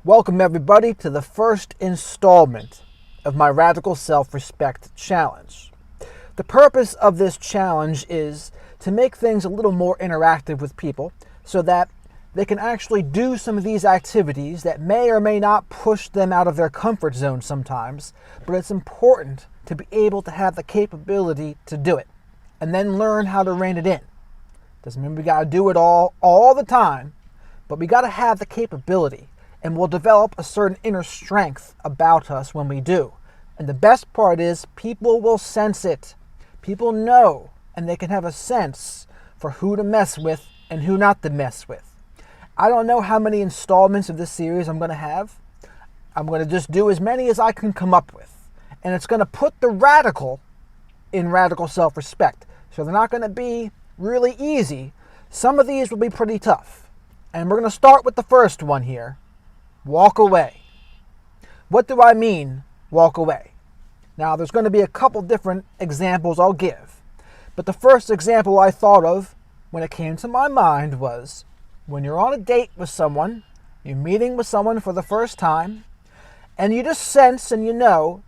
Welcome everybody to the first installment of my Radical Self-Respect Challenge. The purpose of this challenge is to make things a little more interactive with people so that they can actually do some of these activities that may or may not push them out of their comfort zone sometimes, but it's important to be able to have the capability to do it and then learn how to rein it in. Doesn't mean we gotta do it all the time, but we gotta have the capability. And we'll develop a certain inner strength about us when we do. And the best part is people will sense it. People know, and they can have a sense for who to mess with and who not to mess with. I don't know how many installments of this series I'm going to have. I'm going to just do as many as I can come up with. And it's going to put the radical in radical self-respect. So they're not going to be really easy. Some of these will be pretty tough. And we're going to start with the first one here. Walk away. What do I mean, walk away? Now, there's going to be a couple different examples I'll give. But the first example I thought of when it came to my mind was when you're on a date with someone, you're meeting with someone for the first time, and you just sense and you know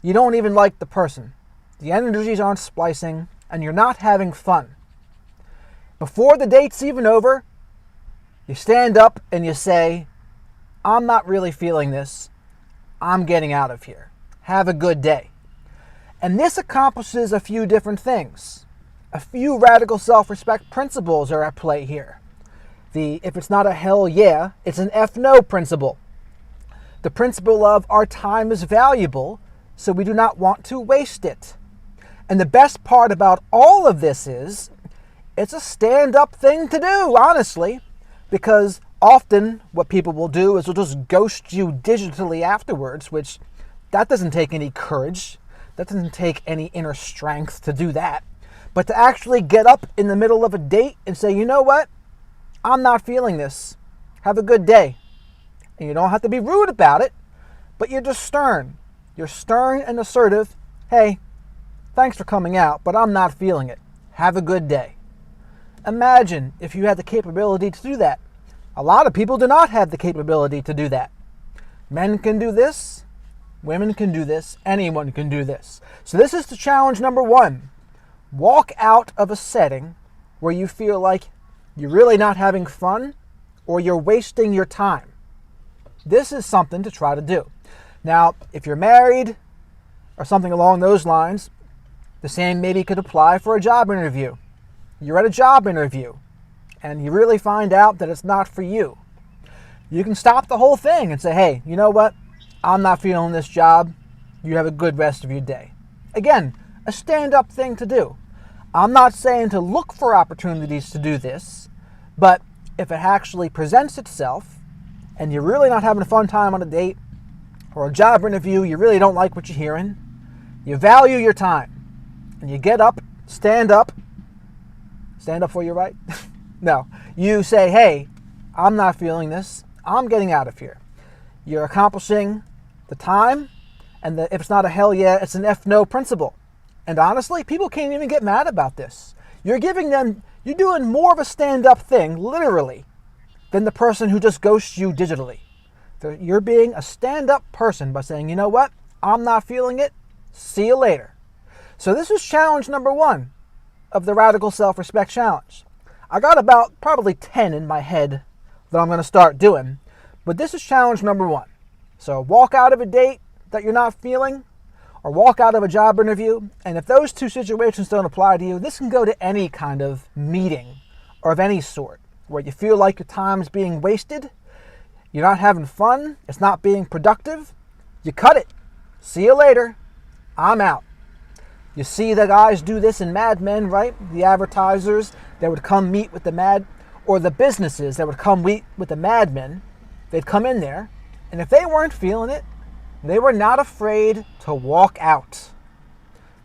you don't even like the person. The energies aren't splicing, and you're not having fun. Before the date's even over, you stand up and you say, I'm not really feeling this. I'm getting out of here. Have a good day. And this accomplishes a few different things. A few radical self-respect principles are at play here. If it's not a hell yeah, it's an F no principle. The principle of our time is valuable, so we do not want to waste it. And the best part about all of this is, it's a stand-up thing to do, honestly, because often what people will do is they'll just ghost you digitally afterwards, which that doesn't take any courage. That doesn't take any inner strength to do that. But to actually get up in the middle of a date and say, you know what? I'm not feeling this. Have a good day. And you don't have to be rude about it, but you're just stern. You're stern and assertive. Hey, thanks for coming out, but I'm not feeling it. Have a good day. Imagine if you had the capability to do that. A lot of people do not have the capability to do that. Men can do this, women can do this, anyone can do this. So this is the challenge number one. Walk out of a setting where you feel like you're really not having fun or you're wasting your time. This is something to try to do. Now, if you're married or something along those lines, the same maybe could apply for a job interview. You're at a job interview and you really find out that it's not for you. You can stop the whole thing and say, hey, you know what? I'm not feeling this job. You have a good rest of your day. Again, a stand-up thing to do. I'm not saying to look for opportunities to do this, but if it actually presents itself and you're really not having a fun time on a date or a job interview, you really don't like what you're hearing, you value your time and you get up, stand up for your right? No, you say, hey, I'm not feeling this. I'm getting out of here. You're accomplishing the time, and if it's not a hell yeah, it's an F no principle. And honestly, people can't even get mad about this. You're doing more of a stand-up thing, literally, than the person who just ghosts you digitally. So you're being a stand-up person by saying, you know what? I'm not feeling it. See you later. So this is challenge number one of the Radical Self-Respect Challenge. I got about probably 10 in my head that I'm going to start doing, but this is challenge number one. So walk out of a date that you're not feeling, or walk out of a job interview, and if those two situations don't apply to you, this can go to any kind of meeting or of any sort, where you feel like your time's being wasted, you're not having fun, it's not being productive, you cut it. See you later. I'm out. You see the guys do this in Mad Men, right? The advertisers that would come meet with or the businesses that would come meet with the madmen. They'd come in there, and if they weren't feeling it, they were not afraid to walk out.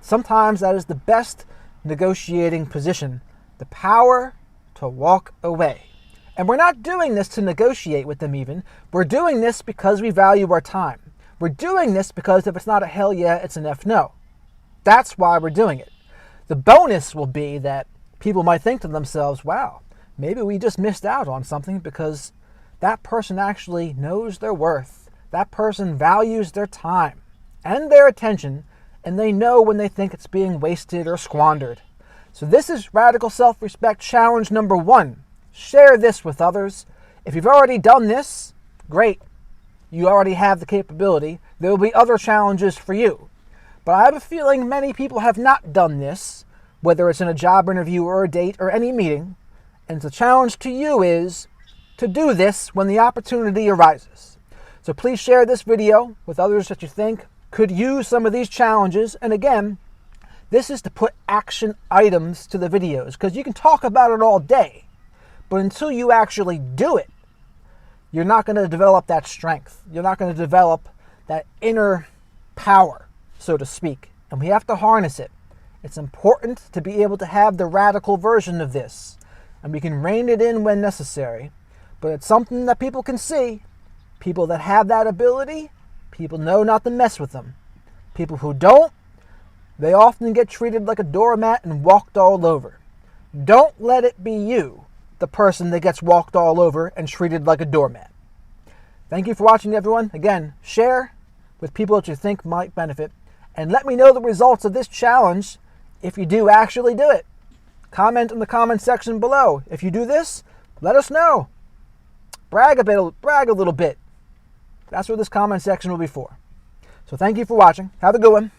Sometimes that is the best negotiating position, the power to walk away. And we're not doing this to negotiate with them even. We're doing this because we value our time. We're doing this because if it's not a hell yeah, it's an F no. That's why we're doing it. The bonus will be that people might think to themselves, wow, maybe we just missed out on something because that person actually knows their worth. That person values their time and their attention, and they know when they think it's being wasted or squandered. So this is Radical Self-Respect Challenge number 1. Share this with others. If you've already done this, great. You already have the capability. There will be other challenges for you. But I have a feeling many people have not done this, whether it's in a job interview or a date or any meeting. And the challenge to you is to do this when the opportunity arises. So please share this video with others that you think could use some of these challenges. And again, this is to put action items to the videos, because you can talk about it all day, but until you actually do it, you're not going to develop that strength. You're not going to develop that inner power, so to speak. And we have to harness it. It's important to be able to have the radical version of this, and we can rein it in when necessary. But it's something that people can see. People that have that ability, people know not to mess with them. People who don't, they often get treated like a doormat and walked all over. Don't let it be you, the person that gets walked all over and treated like a doormat. Thank you for watching, everyone. Again, share with people that you think might benefit, and let me know the results of this challenge if you do actually do it. Comment in the comment section below. If you do this, let us know. Brag a little bit. That's what this comment section will be for. So thank you for watching. Have a good one.